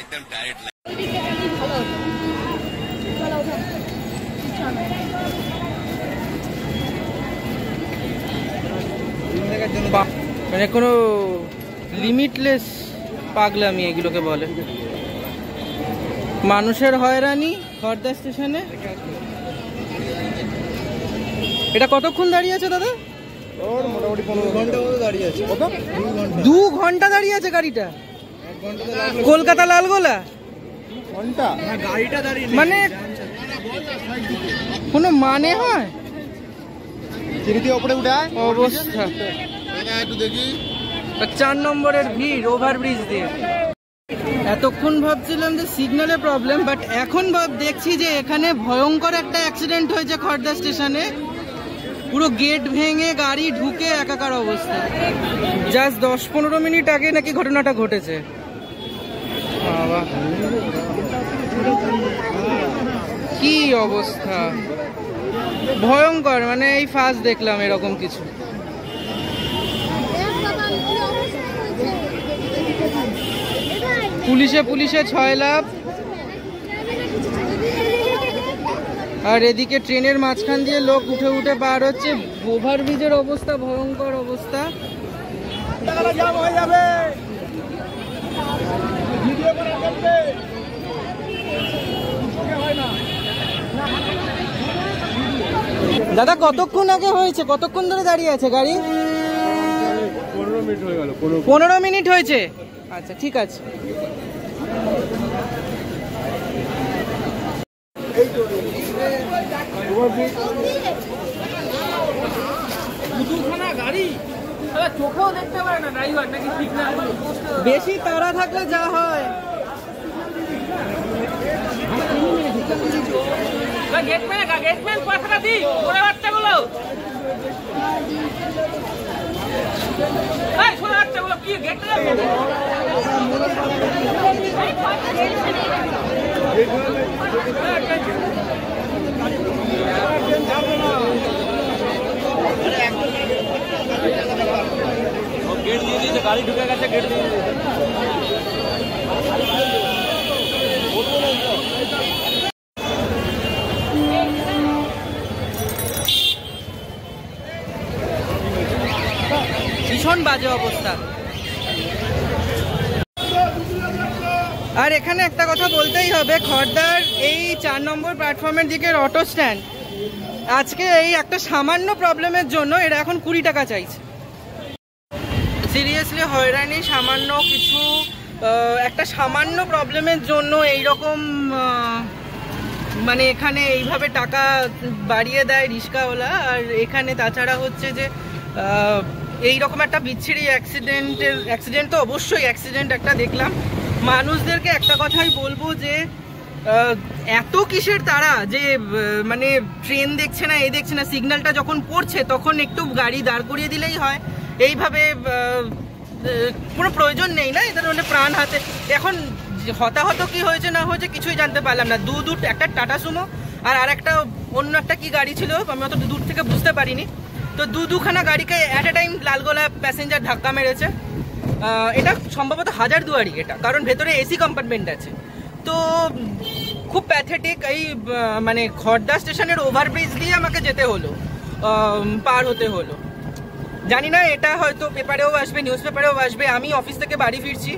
एकदम डायरेक्ट মানে কোনো লিমিটলেস পাগলামি এগুলোকে বলে। মানুষের হয়রানি খড়দা স্টেশনে। এটা কতক্ষণ দাঁড়িয়ে আছে দাদা? মোটামুটি 15 ঘন্টা মতো দাঁড়িয়ে আছে। কত? 2 ঘন্টা দাঁড়িয়ে আছে গাড়িটা। কলকাতা লালগোলা ঘন্টা গাড়িটা দাঁড়িয়ে মানে কোনো মানে হয়? চিরিতে উপরে উঠে অবস্থা একটু দেখি। 4 নম্বরের ভিড় ওভারব্রিজ দিয়ে। এতক্ষণ ভাবছিলাম যে সিগন্যালে প্রবলেম, বাট এখন দেখছি যে এখানে ভয়ঙ্কর একটা অ্যাক্সিডেন্ট হয়েছে খড়দা স্টেশনে। পুরো গেট ভেঙে গাড়ি ঢুকে একাকার অবস্থা। জাস্ট 10-15 মিনিট আগে নাকি ঘটনাটা ঘটেছে। বাবা কি অবস্থা, ভয়ঙ্কর। মানে এই ফার্স্ট দেখলাম এরকম কিছু। পুলিশে 6 লাখ। আর এদিকে ট্রেনের মাঝখান দিয়ে লোক উঠে উঠে পার হচ্ছে। ওভারব্রিজের অবস্থা ভয়ঙ্কর অবস্থা। দাদা কতক্ষণ আগে হয়েছে? কতক্ষণ ধরে দাঁড়িয়ে আছে গাড়ি? 15 মিনিট হয়ে গেল। 15 মিনিট হয়েছে। আচ্ছা ঠিক আছে। চোখেও দেখতে পারে না ড্রাইভার, নাকি ঠিক না? বেশি তাড়া থাকলে যা হয়। গেটম্যান কথাটা দি ওরে বাচ্চাগুলো, বাচ্চাগুলো কি গেটটা गेट দিয়ে দিয়েছে, গাড়ি ঢুকে গেছে, গেট দিয়ে দিয়েছে। ভীষণ বাজে অবস্থা। আর এখানে একটা কথা বলতেই হবে, খড়দার এই 4 নম্বর প্ল্যাটফর্মের দিকের অটো স্ট্যান্ড আজকে এই একটা সামান্য প্রবলেমের জন্য এরা এখন 20 টাকা চাইছে। সিরিয়াসলি হয়রানি সামান্য কিছু, একটা সামান্য প্রবলেমের জন্য এইরকম মানে এখানে এইভাবে টাকা বাড়িয়ে দেয় রিক্সাওয়ালা। আর এখানে তাছাড়া হচ্ছে যে এইরকম একটা বিচ্ছিরি অ্যাক্সিডেন্ট তো অবশ্যই অ্যাক্সিডেন্ট একটা দেখলাম। মানুষদেরকে একটা কথাই বলবো যে এত কিসের তারা যে মানে ট্রেন দেখছে না, এই দেখছে না, সিগন্যালটা যখন পড়ছে তখন একটু গাড়ি দাঁড় করিয়ে দিলেই হয়। এইভাবে কোনো প্রয়োজন নেই না, এদের মানে প্রাণ হাতে। এখন হতাহত কি হয়েছে না হয়েছে কিছুই জানতে পারলাম না। একটা টাটা সুমো আর একটা অন্য একটা কি গাড়ি ছিল, আমি অত দূর থেকে বুঝতে পারিনি। তো দুখানা গাড়িকে at a time Lalgola passenger ধাক্কা মেরেছে। এটা সম্ভবত হাজারদুয়ারি এটা, কারণ ভেতরে এসি কম্পার্টমেন্ট আছে। তো খুব প্যাথেটিক। এই মানে খড়দা স্টেশনের ওভারব্রিজ দিয়ে আমাকে যেতে হলো, পার হতে হলো। জানি না এটা হয়তো পেপারেও আসবে, নিউজ পেপারেও আসবে। আমি অফিস থেকে বাড়ি ফিরছি,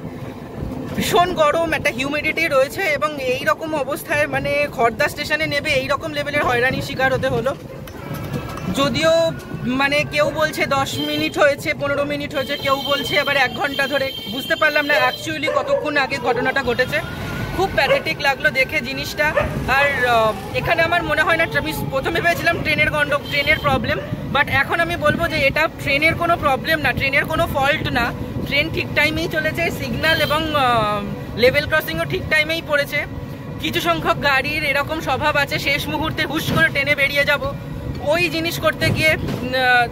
ভীষণ গরম, একটা হিউমিডিটি রয়েছে, এবং এই রকম অবস্থায় মানে খড়দা স্টেশনে নেবে এই রকম লেভেলের হয়রানির শিকার হতে হলো। যদিও মানে কেউ বলছে 10 মিনিট হয়েছে, 15 মিনিট হয়েছে, কেউ বলছে আবার 1 ঘন্টা ধরে। বুঝতে পারলাম না অ্যাকচুয়ালি কতক্ষণ আগে ঘটনাটা ঘটেছে। খুব প্যাথেটিক লাগলো দেখে জিনিসটা। আর এখানে আমার মনে হয় না, আমি প্রথমে ভেবেছিলাম ট্রেনের প্রবলেম, বাট এখন আমি বলবো যে এটা ট্রেনের কোনো প্রবলেম না, ট্রেনের কোনো ফল্ট না। ট্রেন ঠিক টাইমেই চলেছে, সিগন্যাল এবং লেভেল ক্রসিংও ঠিক টাইমেই পড়েছে। কিছু সংখ্যক গাড়ির এরকম স্বভাব আছে শেষ মুহূর্তে হুশ করে ট্রেনে বেরিয়ে যাব, ওই জিনিস করতে গিয়ে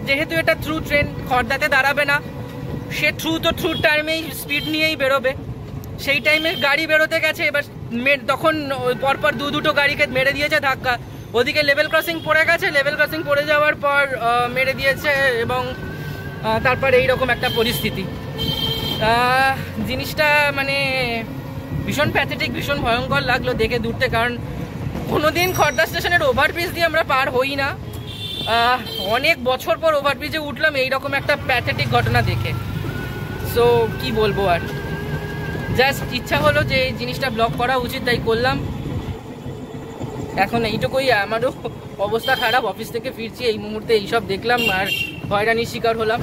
যেহেতু এটা থ্রু ট্রেন, খড়দাতে দাঁড়াবে না, সে থ্রু টাইমেই স্পিড নিয়েই বেরোবে। সেই টাইমে গাড়ি বেরোতে গেছে, এবার তখন পরপর দুটো গাড়িকে মেরে দিয়েছে ধাক্কা। ওদিকে লেভেল ক্রসিং পড়ে গেছে, লেভেল ক্রসিং পড়ে যাওয়ার পর মেরে দিয়েছে এবং তারপর এইরকম একটা পরিস্থিতি। জিনিসটা মানে ভীষণ প্যাথেটিক, ভীষণ ভয়ঙ্কর লাগলো দেখে দূর থেকে, কারণ কোনোদিন খড়দা স্টেশনের ওভারব্রিজ দিয়ে আমরা পার হই না, অনেক বছর পর ওভারব্রিজে উঠলাম এইরকম একটা প্যাথেটিক ঘটনা দেখে। সো কি বলবো, আর জাস্ট ইচ্ছা হলো যে এই জিনিসটা ব্লক করা উচিত, তাই করলাম। এখন এইটুকুই, আমারও অবস্থা খারাপ, অফিস থেকে ফিরছি এই মুহূর্তে এইসব দেখলাম আর হয়রানির শিকার হলাম।